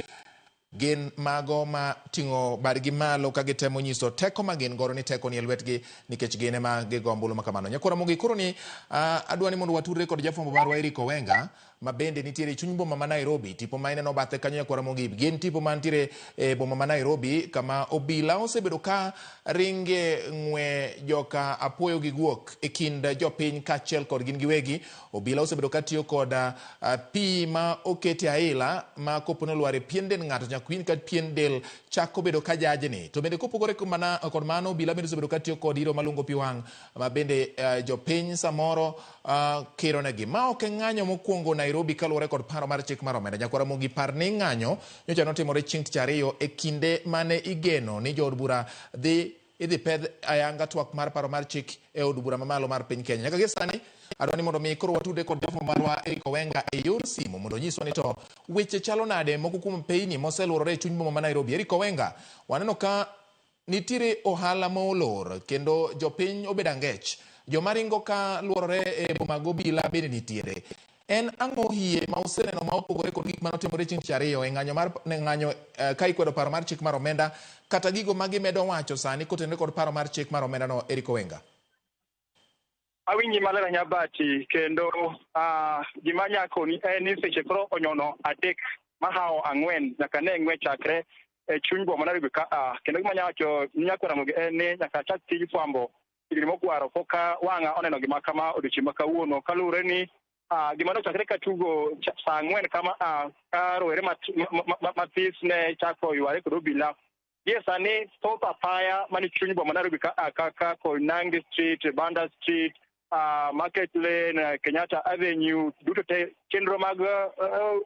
gin mago ma ting'o badgi malo ka gitemo nyiso teko ma gin godo ni teko ni e lwetgi nikech gin ema gigo ombulu ma kamano. Nyakoromogi koro ni adwa ni mondo watudre kod jafwambo marwa Eric Owenga ma bende nitiere chuny boma ma Nairobi. Tipo ma ineno bathe kanyo Nyakoromogi gin tipo mantiere e boma ma Nairobi kama obila osebedo ka ringe ng'we joka apoyo gi guok e kind jopiny kaachiel kod gin giwegi. Obila osebedo ka tiyo kod pi ma okete aila ma kopone olware pien del ng'ato nyakwin ka pien del chako bedo ka jajni. To bende kopogore kod mano obila bende osebedo ka tiyo kod iro malungo pi wang' ma bende jopiny samoro kiro negi. Ma ok ng'anyo mokwongo Nairobi kaluwore kod paro mar chik mar omenda. Nyakoromogi par ni ng'anyo nyocha notimore chieng' tich ariyo e kinde mane igeno ni jood bura idhi pedh ayanga twak mar paro mar chik e od bura mamalo mar piny Kenya. Nyaka gi sani adwa ni mondo mi koro watude kod jafwambo marwa Eric Owenga e yor simu mondo nyiswa ni to weche chalo nade moko kuom peyni moseluorore e chuny boma ma Nairobi. Eric Owenga, waneno ka nitiere ohala ma olor kendo jopiny obedo ang'ech, joma ringo ka luorore e boma gobila bende nitiere. En ang'o hie ma useneno ma opogore kod gik manotimore chieng' tich ariyo e ng'anyo ka ikwedo paro mar chik mar omenda kata gigo ma gimedo wacho sani kotenore kod paro mar chik mar omenda no? Eric Owenga. Awinji maler Nyabati, kendo gima nyakoni en ni seche koro onyono adek mahawo ang'wen nyaka ne ng'we chakre e chuny boma ma Nairobi ka kendo gima nyawacho Nyakoromogi en ni nyaka chak tij fwambo higni mokwaro koka wang'a oneno gima kama odiochieng' ma kawuono kaluwore ni gima nochakre ka tugo saa ang'wen kama ka rowere mathis ne chako yware kod obila. Gie sani thoth apaya mani chuny boma Nairobi kaka Koinange Street, Banda Street, Market Lane, Kenyatta Avenue, duto te chenro mag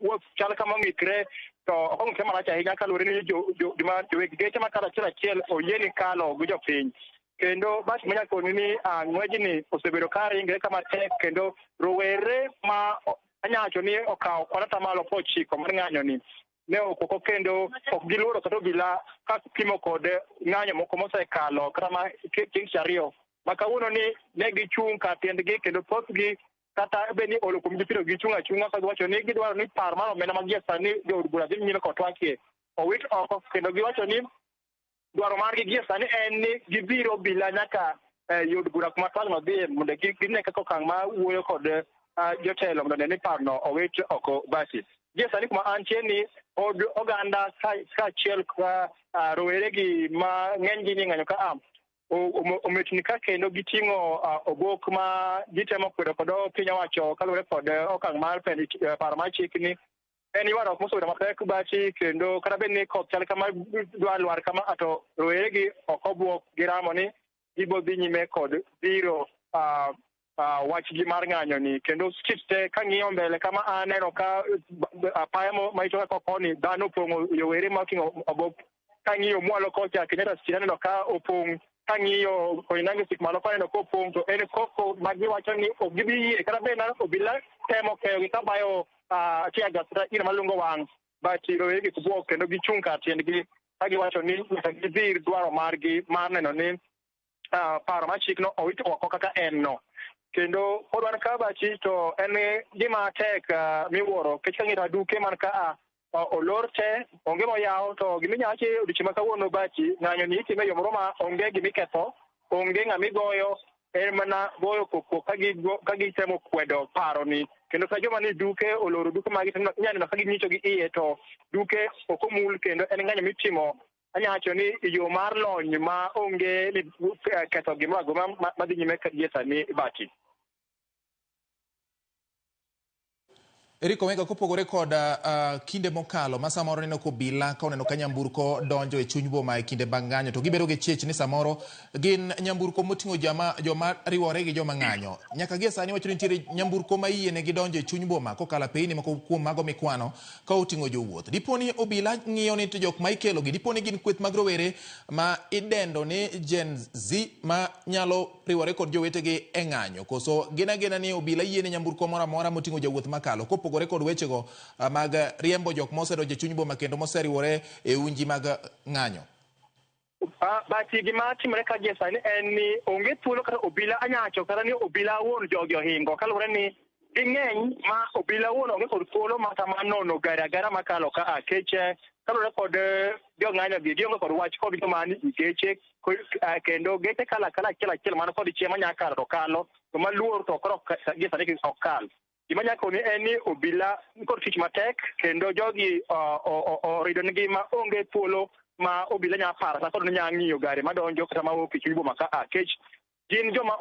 wuoth chal kama ng'ikre to ok ong'ikre marach ahinya kaluwore ni joweg geche makalo achiel oyieni kalo gi jopiny. Kendo basi manyakoni ni ng'wejni osebedo ka ringre kama tek kendo rowere ma anyawacho ni okawo kwan atamalo 9 mar ng'anyoni ne okoko kendo ok giluoro kata obila ka pimo kod ng'anyo moko mosekalo kata ma chieng' tich ariyo ma kawuono ni ne gichung' ka tiendgi kendo thothgi kata be ni olo kuom gipiro gichung' achung'a ka giwacho ni gidwaro ni paro mar omenda ma gie sani jood bura dhi nyime kod twakie owit oko kendo giwacho ni dwaro margi gie sani en ni gibiro obila nyaka yod bura kuma twagno dhiye mondo gine kaka okang' ma wuoyo kod jotelo mondo ne ni parono owit oko. Basi gie sani kuma antie ni od oganda kaachiel ka roweregi ma ng'enygi ni ng'anyo ka ometni ka kendo giting'o obok ma gitemo kwedo kod piny owacho kaluwore kod okang' mar paro mar chikni en ywaruok mosebedo mapek bachi kendo kata bed ni koth chal kama dwa lwar kama ato roweregi ok obwok gi ramo ni gibo dhi nyime kod dhiro wachgi mar ng'anyoni kendo skit te kang'iyo mbele kama aneno ka apaya ma itoka kokoni dhano opong'o yowere moting'o obok kang'iyo mwalo kocha Kenyatta Street aneno ka opong' kang'iyo Koinange Street malo kaneno ka opong' to en koko ma giwacho ni ok gibi yie kata bed na obila temo keyogi ka bayo tiagas kata iro malungo wang' but roweregi ok bwok kendo gichung' kar tiendgi ka giwacho ni nyaka gidhir dwaro margi mar neno ni paro mar chikno owit oko kaka en no. Kendo pod wan ka bachi to en gima tek miwuoro kech kang'ito duke man ka olor te onge moyaw to giminyawachi odiochieng' ma kawuono bachi ng'anyo ni itime yo moro ma onge gimiketho onge ng'amigoyo en mana goyo koko ka gitemo kwedo paro ni kendo ka joma ni duke oloro duke magi nyaneno ka ginyicho gi iye to duke ok omul kendo en ng'anyo mitimo anyawacho ni yo mar lony ma onge ni ketho gimoro madhi nyime ka gie sani bachi. Eric Owenga, kopogore kod kinde mokalo ma samoro neno kobila ka oneno ka nyamburko donjo e chuny boma e kinde bang' ng'anyo to gibedo gi chich ni samoro gin nyamburko moting'o joma riwore gi joma ng'anyo. Nyaka gie sani wacho ni nitiere nyamburko ma iye ne gidonjo e chuny boma kokalo peini moko kuom mago mikwano ka oting'o jowuoth. Diponi obila ng'iyo ni jok ma ikelogi diponi gin kweth mag rowere ma idendo ni Gen Z ma nyalo riwore kod jowetegi e ng'anyo koso gina ni obila yie ne nyamburko moro amora moting'o jowuoth makalo kopogore kod wechego mag riembo jok mosedonjo e chuny boma kendo moseriwore e unji mag ng'anyo. Bachi gima timore ka gie sani en ni onge thuolo kata obila anyacho kata ni obila wuon jogi ohingo kaluwore ni ging'eny ma obila wuon onge kod thuolo mata ma nono gari agara makalo ka keche kaluwore kod jong'anyo gi gionge kod wach kod joma ni geche kendo geche kala achiel man kod chiemo nya kalo to kalo to maluor to koro gie sani ok kal. Gima nyakoni en ni obila kod tich matek kendo jogi orido nigi ma onge thuolo ma obila nya paro sa kod nya ng'iyo gari madonjo kata mawuok e chuny boma ka kech gin joma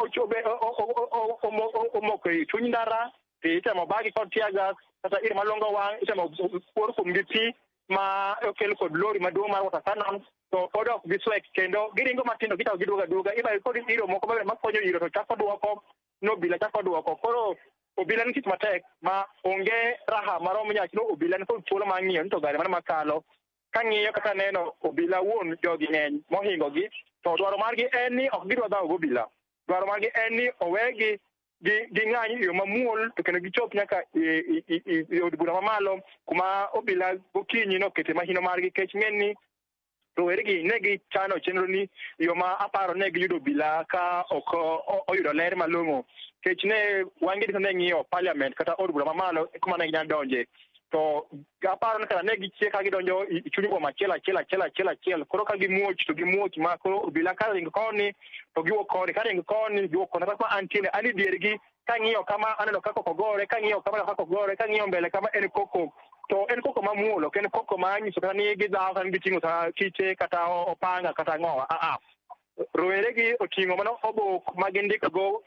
omoko e chuny ndara itemo bagi kod tiagas kata iro malongo wang' itemo kuor kuomgi pi ma okel kod lori maduong' mar water cannon to pod ok giswek kendo giringo matindo gitao giduoga ibayo kod iro moko makonyo iro to chako duoko nobila chako duoko koro obila ni tich matek ma onge raha maromo nyach no obila ni kod thuolo mar ng'iyo ni to gari mana makalo ka ng'iyo kaka neno obila wuon jogi ng'eny mohingogi to dwaro margi en ni ok gidwa dhawo gobila. Dwaro margi en ni owegi ging'any yo mamuol to kendo gichop nyaka e od bura mamalo kuma obila gokinyi nokete mahino margi kech ng'en ni roweregi ne gichano chenro ni yo ma aparo ne giyudo obila ka ok oyudo ler malong'o kech ne wang'gi ne ng'iyo parliament kata od bura mamalo kuma ne ginyalo donje to aparo ni kata ne gichie ka gidonjo i chuny boma achiel koro ka gimuoch to gimuoch ma koro obila ka ring koni to giwuok koni ka ring koni giwuok koni kaka antiene ani diergi ka ng'iyo kama aneno kaka ogore ka ng'iyo kama kaka ogore ka ng'iyo mbele kama en koko to en koko mamuolo en koko manyiso kata ni gidhawo kata ni giting'o kiche kata opanga kata ng'owa roweregi oting'o mana obok ma gindikogo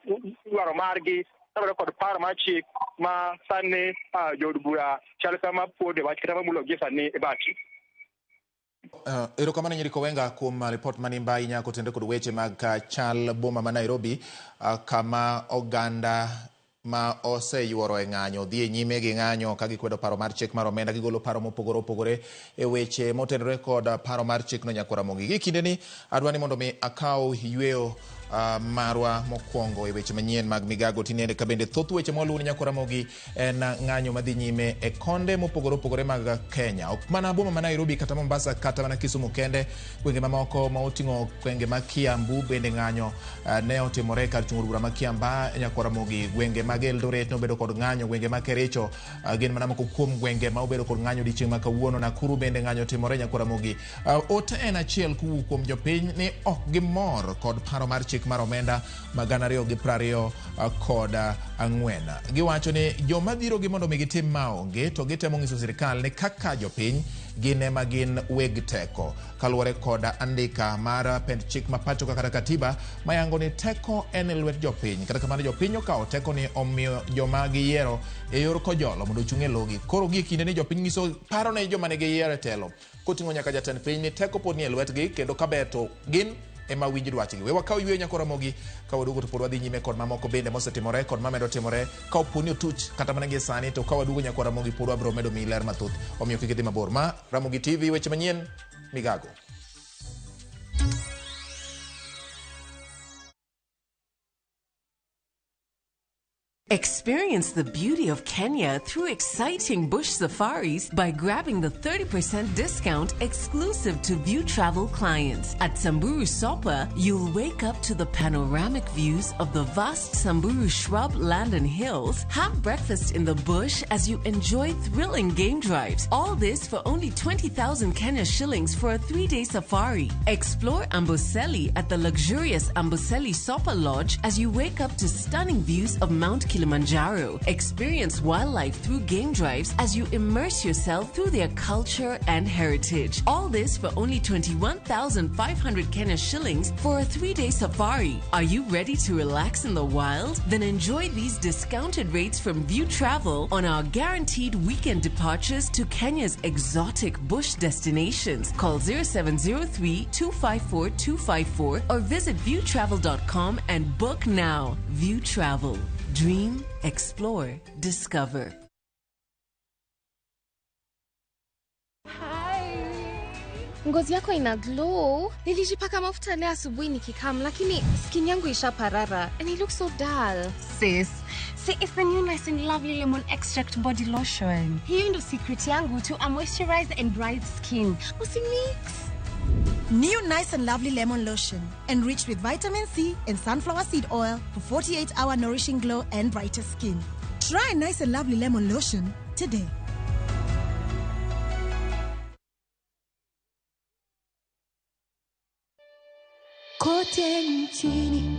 dwaro margi kaluwore kod paro mar chik ma sani jood bura chal kama puode wach kata mamulo gie sani e bachi. Erokamano Eric Owenga kuom report mani mbai nyako tende kod weche mag chal boma ma Nairobi kama oganda ma oseyuoro e ng'anyo dhi nyime gi ng'anyo ka gikwedo paro mar chik mar omenda gigolo paro mopogore opogore e weche motenore kod paro mar chik no nyakora mogi gi kinde ni adwani mondo mi akaw yweyo marwa mokwongo e weche manyien mag migago tinende ka bende thoth weche mwaluwo ni nyakora mogi en ng'anyo madhi nyime e konde mopogore opogore mag Kenya ok mana boma ma Nairobi kata Mombasa kata mana Kisumu kende gwenge mamoko ma oting'o gwenge ma Kiambu bende ng'anyo ne otimore kar chung' bura ma Kiamba nyakora mogi gwenge mag Eldoret nobedo kod ng'anyo gwenge ma Kericho gin mana moko kuom gwenge ma obedo kod ng'anyo dichieng' ma kawuono Nakuru bende ng'anyo timore nyakora mogi ote en achiel kuom jopiny ni ok gimor kod paro mar chik mar omenda magana 2020 kod ang'wen. Giwacho ni joma dhiro gi mondo gitim maonge to gitemo ng'iso sirkal ni kaka jopiny gin ema gin weg teko. Kaluwore kod andika mar pend chik mapacho kaka katiba mayango ni teko en lwet jopiny. Kata kamano jopiny okawo teko ni omiyo joma giyiero e yor kojolo mondo ochung' e logi. Koro gi kinde ni jopiny nyiso paro ne joma ne giyiero e telo koting'o nyaka jatend piny ni teko pod ni e lwetgi kendo kabeto gin ema winj dwachgi. We wakaw yweyo nyakoro mogi ka waduogo to pod wadhi nyime kod mamoko bende mosetimore kod mamedo timore ka oponi otuch kata mana gi sani to ka waduogo nyakoro mogi pod wabiro medo mi ler mathoth. Omiyo kik idhi mabor. Ma Ramogi TV, weche manyien migago. Experience the beauty of Kenya through exciting bush safaris by grabbing the 30% discount exclusive to View Travel clients. At Samburu Sopa, you'll wake up to the panoramic views of the vast Samburu shrub land and hills, have breakfast in the bush as you enjoy thrilling game drives. All this for only 20,000 Kenya shillings for a 3-day safari. Explore Amboseli at the luxurious Amboseli Sopa Lodge as you wake up to stunning views of Mount Kilimanjaro. Experience wildlife through game drives as you immerse yourself through their culture and heritage. All this for only 21,500 Kenya shillings for a 3-day safari. Are you ready to relax in the wild? Then enjoy these discounted rates from View Travel on our guaranteed weekend departures to Kenya's exotic bush destinations. Call 0703-254-254 or visit viewtravel.com and book now. View Travel. Dream, explore, discover. Ngozi yako ina glow. Nilijipaka mafuta leo asubuhi nikikam, lakini skin yangu ishaparara and it looks so dull. Sis, see, it's the new Nice and Lovely Lemon Extract Body Lotion. Hiyo ndo secret yangu to a moisturized and bright skin. Usimix. New Nice and Lovely Lemon Lotion, enriched with vitamin C and sunflower seed oil for 48-hour nourishing glow and brighter skin. Try Nice and Lovely Lemon Lotion today. Kote nchini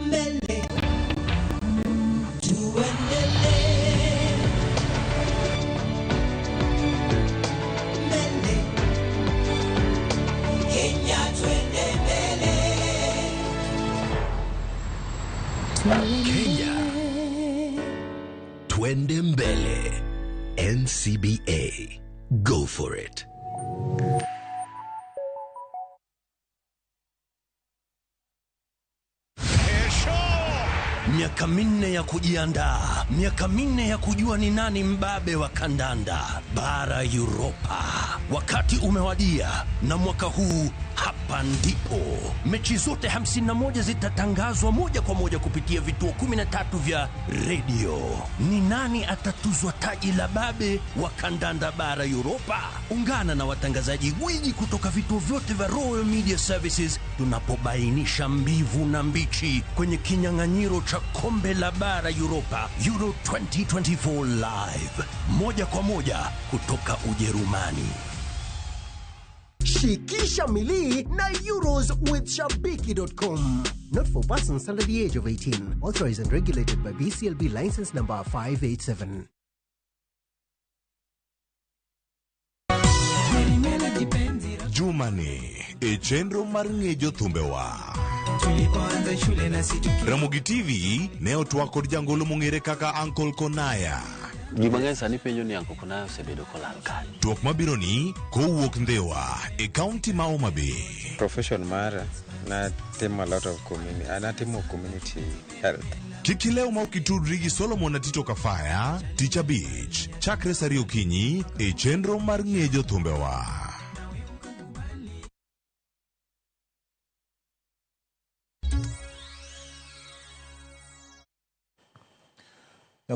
mbele tuendelee, mbele Kenya twende mbele, Kenya twende mbele. NCBA, go for it. Miaka minne ya kujiandaa, miaka minne ya kujua ni nani mbabe wa kandanda bara Europa. Wakati umewadia na mwaka huu hapa ndipo mechi zote 51 zitatangazwa moja kwa moja kupitia vituo 13 vya redio. Ni nani atatuzwa taji la babe wa kandanda bara Europa? Ungana na watangazaji gwiji kutoka vituo vyote vya Royal Media Services tunapobainisha mbivu na mbichi kwenye kinyang'anyiro cha kombe la bara Europa Euro 2024 live, moja kwa moja kutoka Ujerumani. Shikisha Mili na Euros with Shabiki.com. Not for persons under the age of 18. Authorized and regulated by BCLB license number 587. Jumani, chenro mar ng'ejo thumbewa. Ramogi TV ne otwa kod jangolo mong'ere kaka Uncle Konaya. Gimang'eny sani penjo ni Uncle Konaya osebedo kolal kae. Twak mabiro ni kowuok Ndhewa e kaunti ma Homa Bay. Profession mara na timo a lot of community, anatimo community health. Kikileo ma ukitudri gi Solomon Atito Kafaya, Teacher Beach, chakre sari okinyi e chenro mar ng'ejo thumbewa.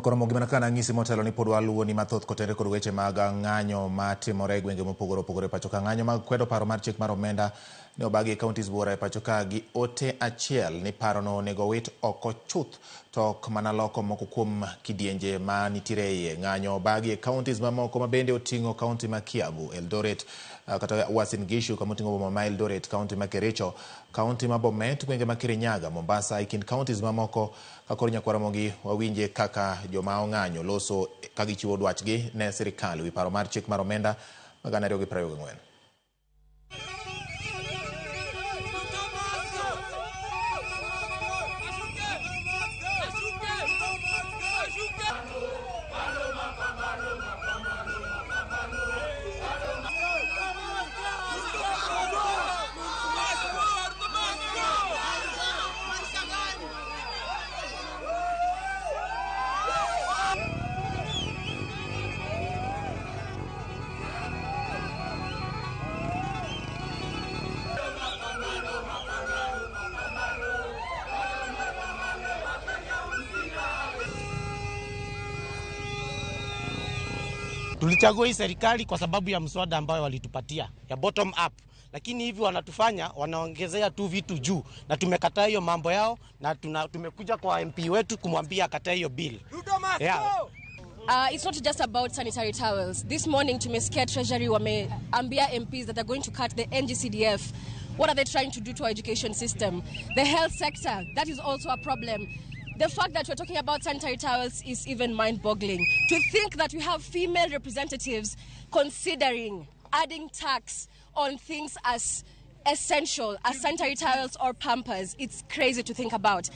Koro gimana kana ng'isi motelo ni pod waluwo ni mathoth kotere kod weche mag ng'anyo matimore gwenge mopogore opogore pacho ka ng'anyo mag kwedo paro mar chik mar omenda ne obagi counties bura e pacho ka gi ote achiel ni parono nego wit oko chuth tok mana loko moko kuom kidienje ma nitire iye. Ng'anyo obagi counties mamoko ma bende oting'o county ma Kiambu, Eldoret kata Uasin Gishu kama oting'o boma ma Eldoret, county ma Kericho, county ma Bomet, gwenge ma Kirinyaga, Mombasa, ikin counties mamoko kakor Nyakwaramogi wawinje kaka joma ong'anyo loso ka gichiwo dwachgi ne sirikal wi paro mar chik mar omenda ma 2024. Tulichagua hii serikali kwa sababu ya mswada ambayo walitupatia ya bottom up, lakini hivi wanatufanya wanaongezea tu vitu juu, na tumekataa hiyo mambo yao, na tumekuja kwa MP wetu kumwambia akatae hiyo bill. Yeah. It's not just about sanitary towels. This morning tumesikia Treasury wameambia MPs that they're going to cut the NGCDF. What are they trying to do to our education system? The health sector, that is also a problem. The fact that we're talking about sanitary towels is even mind-boggling. To think that we have female representatives considering adding tax on things as essential as sanitary towels or Pampers, it's crazy to think about.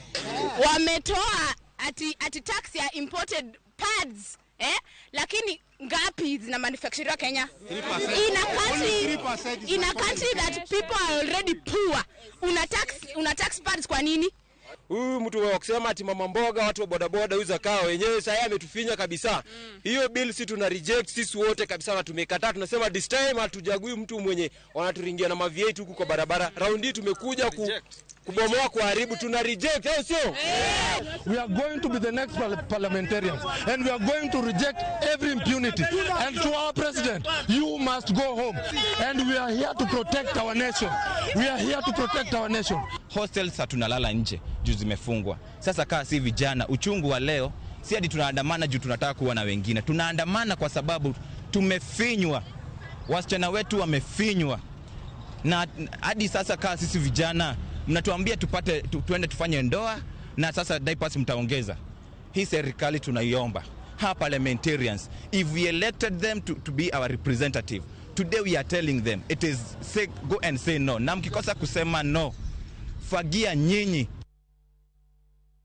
Wametoa ati tax ya imported pads, lakini ngapi zina manufacturer Kenya? 3%. In a country that people are already poor, una tax pads kwa nini? Huyu mtu wa kusema ati mama mboga watu wa bodaboda uza kao wenyewe sasa ametufinya kabisa. Hiyo bill si tuna reject sisi wote kabisa, na tumekataa. Tunasema this time hatujagui mtu mwenye wanaturingia na mavieti huku kwa barabara. Round hii tumekuja kubomoa kuharibu, tuna reject, au sio? We are going to be the next parliamentarians and we are going to reject every impunity. And to our president, you must go home. And we are here to protect our nation. We are here to protect our nation. Hostels hatunalala nje juu zimefungwa. Sasa kaa si vijana, uchungu wa leo si hadi tunaandamana juu tunataka kuwa na wengine. Tunaandamana kwa sababu tumefinywa. Wasichana wetu wamefinywa. Na hadi sasa kaa sisi vijana mnatuambia tuende tufanye ndoa, na sasa diapers mtaongeza. Hii serikali tunaiomba, ha parliamentarians, if we elected them to be our representative, today we are telling them it is say go and say no. Na mkikosa kusema no, fagia nyinyi